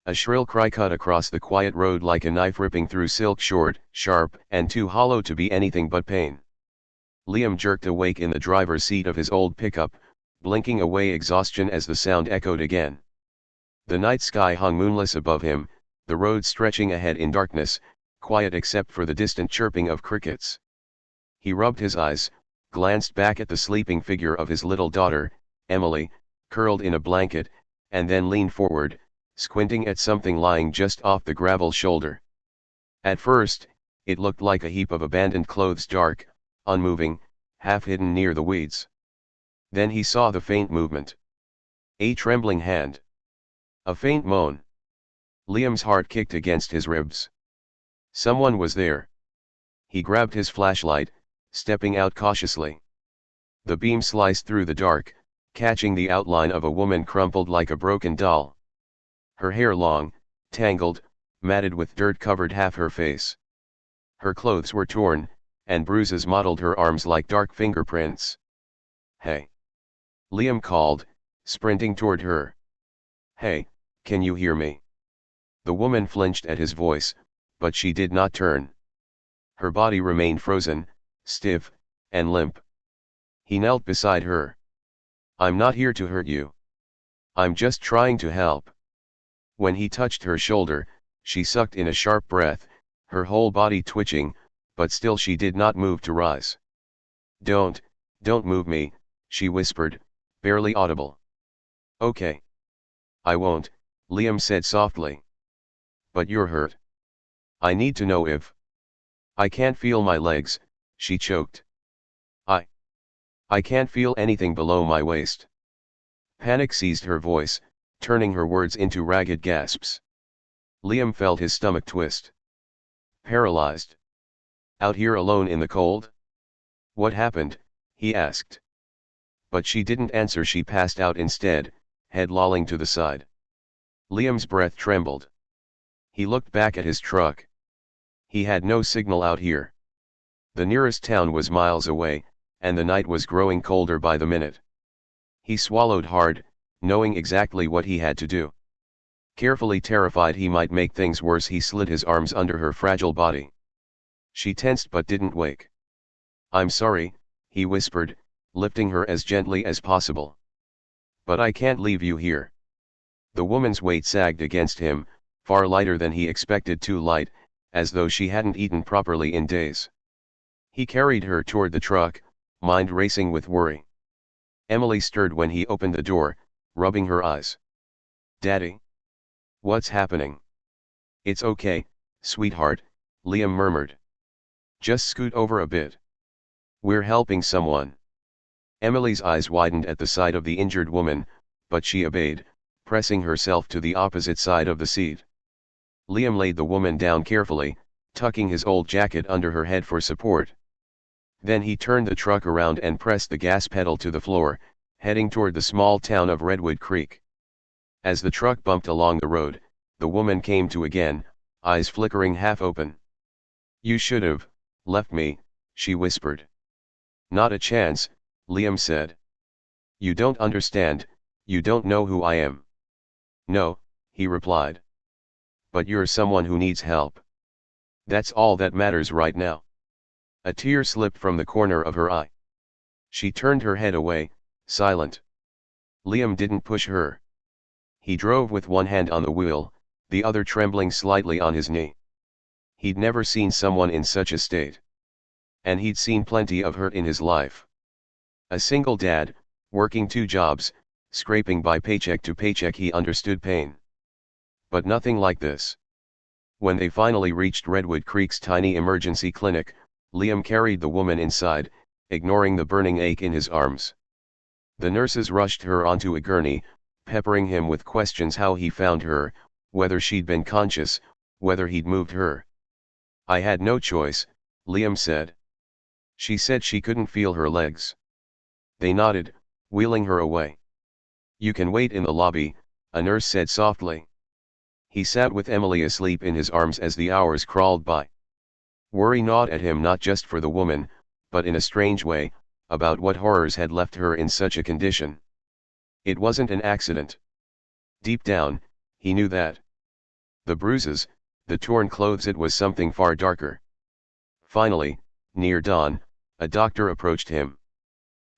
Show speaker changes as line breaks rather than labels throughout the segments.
A shrill cry cut across the quiet road like a knife ripping through silk, short, sharp, and too hollow to be anything but pain. Liam jerked awake in the driver's seat of his old pickup, blinking away exhaustion as the sound echoed again. The night sky hung moonless above him, the road stretching ahead in darkness, quiet except for the distant chirping of crickets. He rubbed his eyes, glanced back at the sleeping figure of his little daughter, Emily, curled in a blanket, and then leaned forward, squinting at something lying just off the gravel shoulder. At first, it looked like a heap of abandoned clothes, dark, unmoving, half hidden near the weeds. Then he saw the faint movement. A trembling hand. A faint moan. Liam's heart kicked against his ribs. Someone was there. He grabbed his flashlight, stepping out cautiously. The beam sliced through the dark, catching the outline of a woman crumpled like a broken doll. Her hair long, tangled, matted with dirt covered half her face. Her clothes were torn, and bruises mottled her arms like dark fingerprints. "Hey!" Liam called, sprinting toward her. "Hey, can you hear me?" The woman flinched at his voice, but she did not turn. Her body remained frozen, stiff, and limp. He knelt beside her. "I'm not here to hurt you. I'm just trying to help." When he touched her shoulder, she sucked in a sharp breath, her whole body twitching, but still she did not move to rise. Don't move me," she whispered, barely audible. "Okay. I won't," Liam said softly. "But you're hurt. I need to know if—" "I can't feel my legs," she choked. I can't feel anything below my waist." Panic seized her voice, turning her words into ragged gasps. Liam felt his stomach twist. "Paralyzed? Out here alone in the cold? What happened?" he asked. But she didn't answer. She passed out instead, head lolling to the side. Liam's breath trembled. He looked back at his truck. He had no signal out here. The nearest town was miles away, and the night was growing colder by the minute. He swallowed hard, knowing exactly what he had to do. Carefully, terrified he might make things worse, he slid his arms under her fragile body. She tensed but didn't wake. "I'm sorry," he whispered, lifting her as gently as possible. "But I can't leave you here." The woman's weight sagged against him, far lighter than he expected, too light, as though she hadn't eaten properly in days. He carried her toward the truck, mind racing with worry. Emily stirred when he opened the door, rubbing her eyes. "Daddy? What's happening?" "It's okay, sweetheart," Liam murmured. "Just scoot over a bit. We're helping someone." Emily's eyes widened at the sight of the injured woman, but she obeyed, pressing herself to the opposite side of the seat. Liam laid the woman down carefully, tucking his old jacket under her head for support. Then he turned the truck around and pressed the gas pedal to the floor, heading toward the small town of Redwood Creek. As the truck bumped along the road, the woman came to again, eyes flickering half open. "You should've left me," she whispered. "Not a chance," Liam said. "You don't understand, you don't know who I am." "No," he replied. "But you're someone who needs help. That's all that matters right now." A tear slipped from the corner of her eye. She turned her head away, silent. Liam didn't push her. He drove with one hand on the wheel, the other trembling slightly on his knee. He'd never seen someone in such a state. And he'd seen plenty of hurt in his life. A single dad, working 2 jobs, scraping by paycheck to paycheck, he understood pain. But nothing like this. When they finally reached Redwood Creek's tiny emergency clinic, Liam carried the woman inside, ignoring the burning ache in his arms. The nurses rushed her onto a gurney, peppering him with questions: how he found her, whether she'd been conscious, whether he'd moved her. "I had no choice," Liam said. "She said she couldn't feel her legs." They nodded, wheeling her away. "You can wait in the lobby," a nurse said softly. He sat with Emily asleep in his arms as the hours crawled by. Worry gnawed at him, not just for the woman, but in a strange way, about what horrors had left her in such a condition. It wasn't an accident. Deep down, he knew that. The bruises, the torn clothes, it was something far darker. Finally, near dawn, a doctor approached him.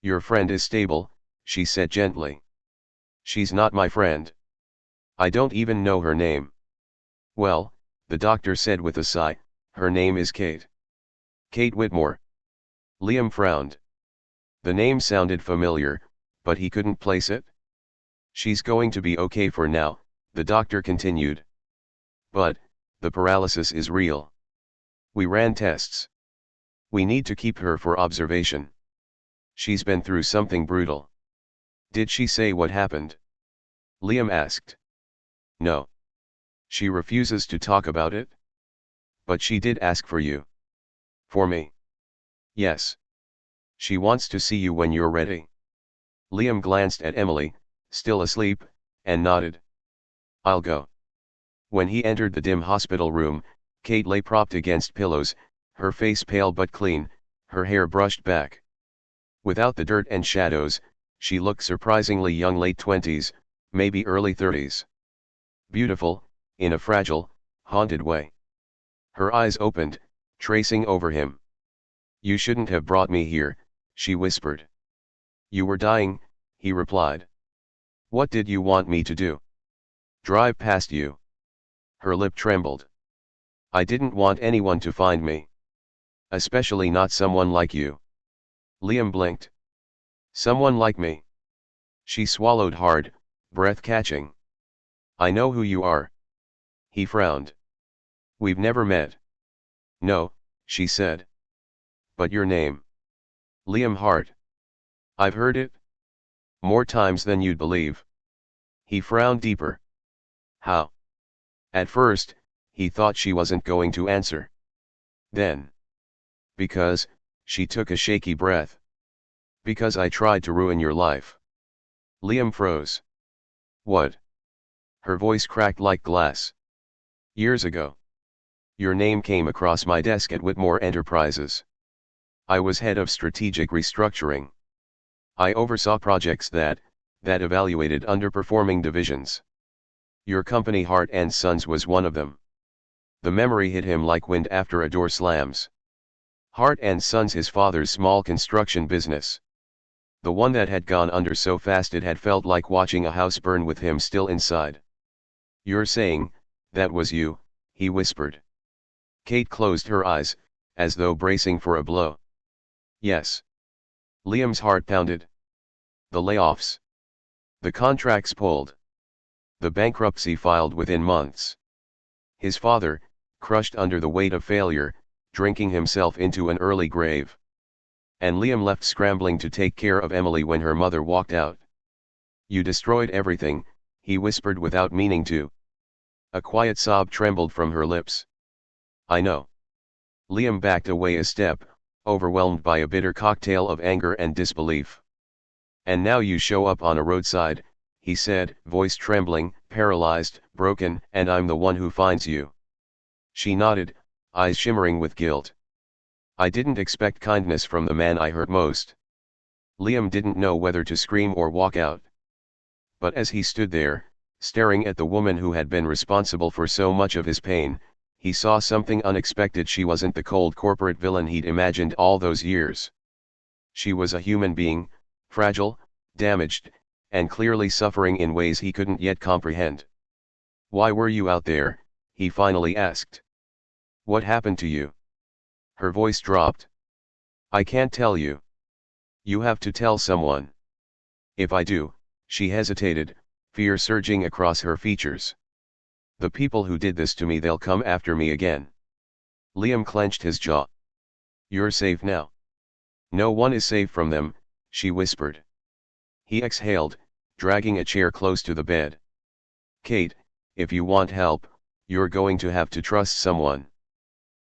"Your friend is stable," she said gently. "She's not my friend. I don't even know her name." "Well," the doctor said with a sigh, "her name is Kate." "Kate Whitmore." Liam frowned. The name sounded familiar, but he couldn't place it. "She's going to be okay for now," the doctor continued. "But, the paralysis is real. We ran tests. We need to keep her for observation. She's been through something brutal." "Did she say what happened?" Liam asked. "No. She refuses to talk about it." "But she did ask for you." "For me?" "Yes. She wants to see you when you're ready." Liam glanced at Emily, still asleep, and nodded. "I'll go." When he entered the dim hospital room, Kate lay propped against pillows, her face pale but clean, her hair brushed back. Without the dirt and shadows, she looked surprisingly young, late 20s, maybe early 30s. Beautiful, in a fragile, haunted way. Her eyes opened, tracing over him. "You shouldn't have brought me here," she whispered. "You were dying," he replied. "What did you want me to do? Drive past you?" Her lip trembled. "I didn't want anyone to find me. Especially not someone like you." Liam blinked. "Someone like me?" She swallowed hard, breath catching. "I know who you are." He frowned. "We've never met." "No," she said. "But your name?" "Liam Hart." "I've heard it. More times than you'd believe." He frowned deeper. "How?" At first, he thought she wasn't going to answer. Then, "Because," she took a shaky breath. "Because I tried to ruin your life." Liam froze. "What?" Her voice cracked like glass. "Years ago. Your name came across my desk at Whitmore Enterprises. I was head of strategic restructuring. I oversaw projects that evaluated underperforming divisions. Your company Hart and Sons was one of them." The memory hit him like wind after a door slams. Hart and Sons, his father's small construction business. The one that had gone under so fast it had felt like watching a house burn with him still inside. "You're saying, that was you," he whispered. Kate closed her eyes, as though bracing for a blow. "Yes." Liam's heart pounded. The layoffs. The contracts pulled. The bankruptcy filed within months. His father, crushed under the weight of failure, drinking himself into an early grave. And Liam left scrambling to take care of Emily when her mother walked out. "You destroyed everything," he whispered without meaning to. A quiet sob trembled from her lips. "I know." Liam backed away a step, overwhelmed by a bitter cocktail of anger and disbelief. "And now you show up on a roadside," he said, voice trembling, "paralyzed, broken, and I'm the one who finds you." She nodded, eyes shimmering with guilt. "I didn't expect kindness from the man I hurt most." Liam didn't know whether to scream or walk out. But as he stood there, staring at the woman who had been responsible for so much of his pain, he saw something unexpected. She wasn't the cold corporate villain he'd imagined all those years. She was a human being, fragile, damaged, and clearly suffering in ways he couldn't yet comprehend. "Why were you out there?" he finally asked. "What happened to you?" Her voice dropped. "I can't tell you. You have to tell someone." "If I do," she hesitated, fear surging across her features. "The people who did this to me, they'll come after me again." Liam clenched his jaw. "You're safe now." "No one is safe from them," she whispered. He exhaled, dragging a chair close to the bed. "Kate, if you want help, you're going to have to trust someone."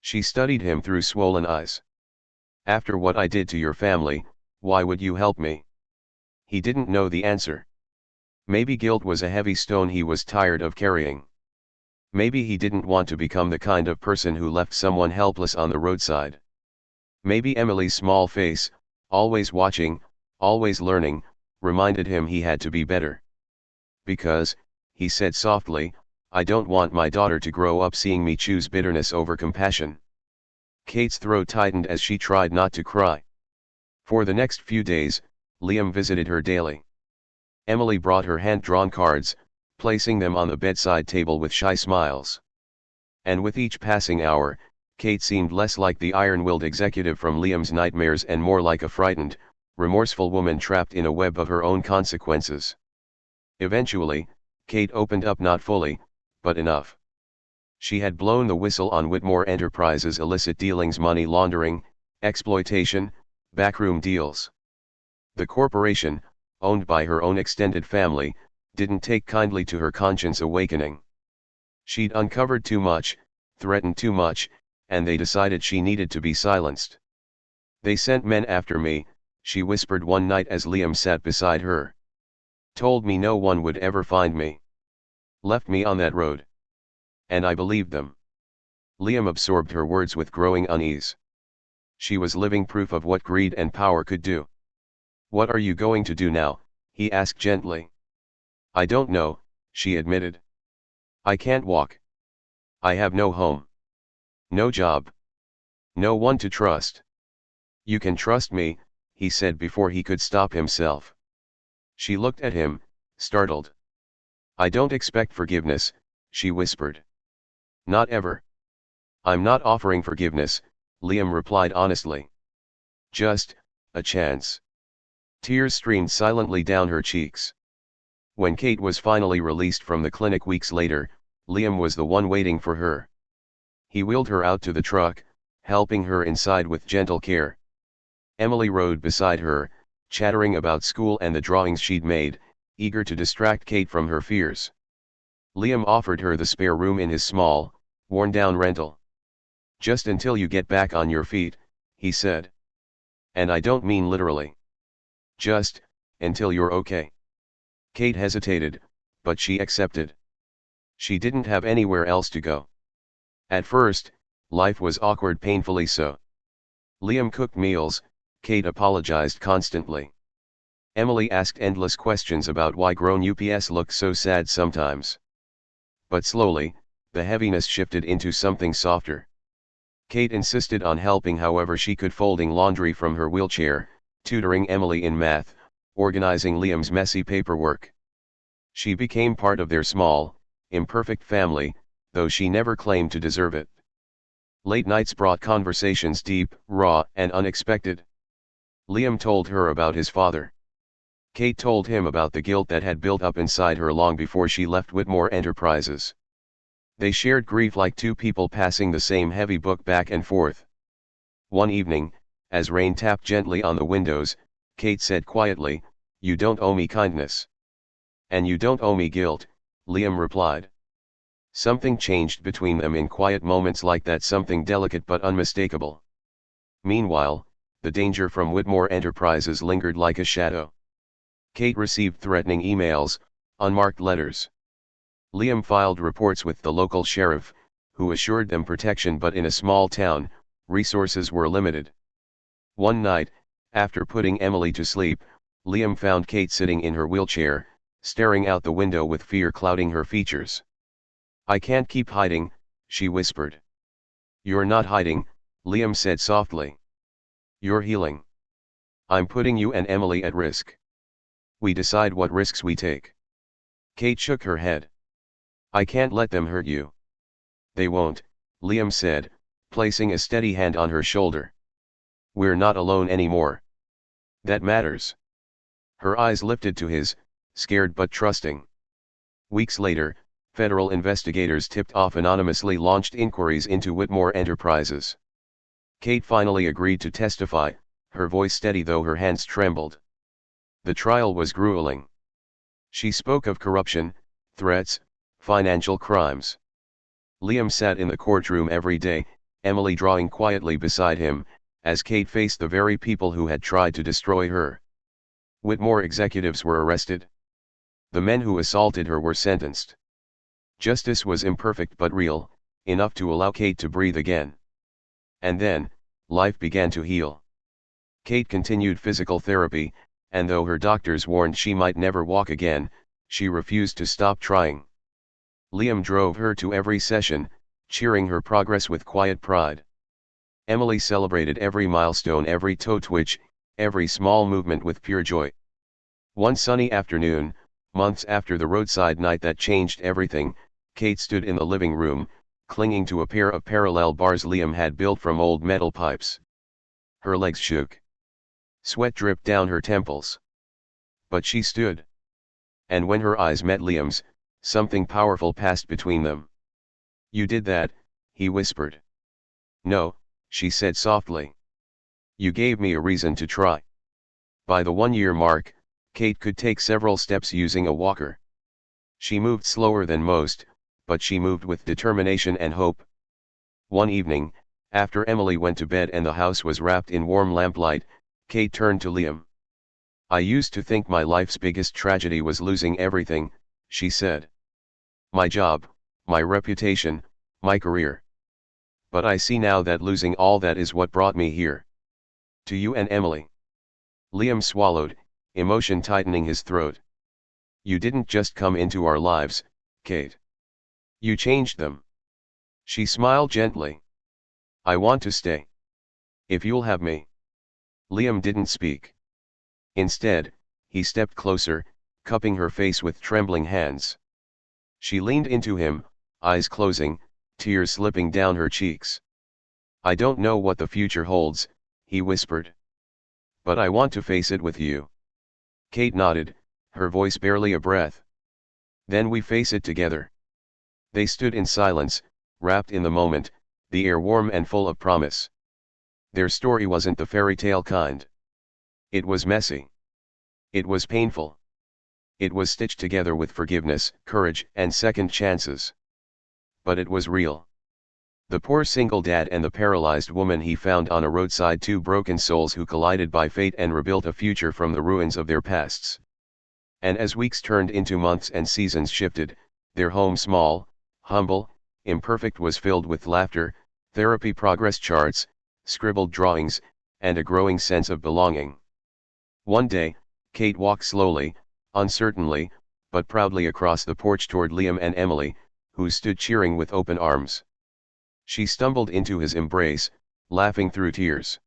She studied him through swollen eyes. "After what I did to your family, why would you help me?" He didn't know the answer. Maybe guilt was a heavy stone he was tired of carrying. Maybe he didn't want to become the kind of person who left someone helpless on the roadside. Maybe Emily's small face, always watching, always learning, reminded him he had to be better. "Because," he said softly, I don't want my daughter to grow up seeing me choose bitterness over compassion. Kate's throat tightened as she tried not to cry. For the next few days, Liam visited her daily. Emily brought her hand-drawn cards, placing them on the bedside table with shy smiles. And with each passing hour, Kate seemed less like the iron-willed executive from Liam's nightmares and more like a frightened, remorseful woman trapped in a web of her own consequences. Eventually, Kate opened up, not fully, but enough. She had blown the whistle on Whitmore Enterprises' illicit dealings, money laundering, exploitation, backroom deals. The corporation, owned by her own extended family, didn't take kindly to her conscience awakening. She'd uncovered too much, threatened too much, and they decided she needed to be silenced. They sent men after me, she whispered one night as Liam sat beside her. Told me no one would ever find me. Left me on that road. And I believed them. Liam absorbed her words with growing unease. She was living proof of what greed and power could do. What are you going to do now? He asked gently. I don't know, she admitted. I can't walk. I have no home. No job. No one to trust. You can trust me, he said before he could stop himself. She looked at him, startled. I don't expect forgiveness, she whispered. Not ever. I'm not offering forgiveness, Liam replied honestly. Just a chance. Tears streamed silently down her cheeks. When Kate was finally released from the clinic weeks later, Liam was the one waiting for her. He wheeled her out to the truck, helping her inside with gentle care. Emily rode beside her, chattering about school and the drawings she'd made, eager to distract Kate from her fears. Liam offered her the spare room in his small, worn-down rental. Just until you get back on your feet, he said. And I don't mean literally. Just until you're okay. Kate hesitated, but she accepted. She didn't have anywhere else to go. At first, life was awkward, painfully so. Liam cooked meals, Kate apologized constantly. Emily asked endless questions about why grown UPS looked so sad sometimes. But slowly, the heaviness shifted into something softer. Kate insisted on helping however she could, folding laundry from her wheelchair, tutoring Emily in math, organizing Liam's messy paperwork. She became part of their small, imperfect family, though she never claimed to deserve it. Late nights brought conversations deep, raw, and unexpected. Liam told her about his father. Kate told him about the guilt that had built up inside her long before she left Whitmore Enterprises. They shared grief like two people passing the same heavy book back and forth. One evening, as rain tapped gently on the windows, Kate said quietly, "You don't owe me kindness." "And you don't owe me guilt," Liam replied. Something changed between them in quiet moments like that, something delicate but unmistakable. Meanwhile, the danger from Whitmore Enterprises lingered like a shadow. Kate received threatening emails, unmarked letters. Liam filed reports with the local sheriff, who assured them protection, but in a small town, resources were limited. One night, after putting Emily to sleep, Liam found Kate sitting in her wheelchair, staring out the window with fear clouding her features. "I can't keep hiding," she whispered. "You're not hiding," Liam said softly. "You're healing. I'm putting you and Emily at risk. We decide what risks we take." Kate shook her head. "I can't let them hurt you." "They won't," Liam said, placing a steady hand on her shoulder. "We're not alone anymore. That matters." Her eyes lifted to his, scared but trusting. Weeks later, federal investigators tipped off anonymously launched inquiries into Whitmore Enterprises. Kate finally agreed to testify, her voice steady though her hands trembled. The trial was grueling. She spoke of corruption, threats, financial crimes. Liam sat in the courtroom every day, Emily drawing quietly beside him, as Kate faced the very people who had tried to destroy her. Whitmore executives were arrested. The men who assaulted her were sentenced. Justice was imperfect but real, enough to allow Kate to breathe again. And then, life began to heal. Kate continued physical therapy, and though her doctors warned she might never walk again, she refused to stop trying. Liam drove her to every session, cheering her progress with quiet pride. Emily celebrated every milestone, every toe twitch, every small movement with pure joy. One sunny afternoon, months after the roadside night that changed everything, Kate stood in the living room, clinging to a pair of parallel bars Liam had built from old metal pipes. Her legs shook. Sweat dripped down her temples. But she stood. And when her eyes met Liam's, something powerful passed between them. "You did that," he whispered. "No," she said softly. "You gave me a reason to try." By the 1-year mark, Kate could take several steps using a walker. She moved slower than most, but she moved with determination and hope. One evening, after Emily went to bed and the house was wrapped in warm lamplight, Kate turned to Liam. "I used to think my life's biggest tragedy was losing everything," she said. "My job, my reputation, my career. But I see now that losing all that is what brought me here. To you and Emily." Liam swallowed, emotion tightening his throat. "You didn't just come into our lives, Kate. You changed them." She smiled gently. "I want to stay. If you'll have me." Liam didn't speak. Instead, he stepped closer, cupping her face with trembling hands. She leaned into him, eyes closing, tears slipping down her cheeks. "I don't know what the future holds," he whispered. "But I want to face it with you." Kate nodded, her voice barely a breath. "Then we face it together." They stood in silence, wrapped in the moment, the air warm and full of promise. Their story wasn't the fairy tale kind. It was messy. It was painful. It was stitched together with forgiveness, courage, and second chances. But it was real. The poor single dad and the paralyzed woman he found on a roadside, two broken souls who collided by fate and rebuilt a future from the ruins of their pasts. And as weeks turned into months and seasons shifted, their home, small, humble, imperfect, was filled with laughter, therapy progress charts, scribbled drawings, and a growing sense of belonging. One day, Kate walked slowly, uncertainly, but proudly across the porch toward Liam and Emily, who stood cheering with open arms. She stumbled into his embrace, laughing through tears.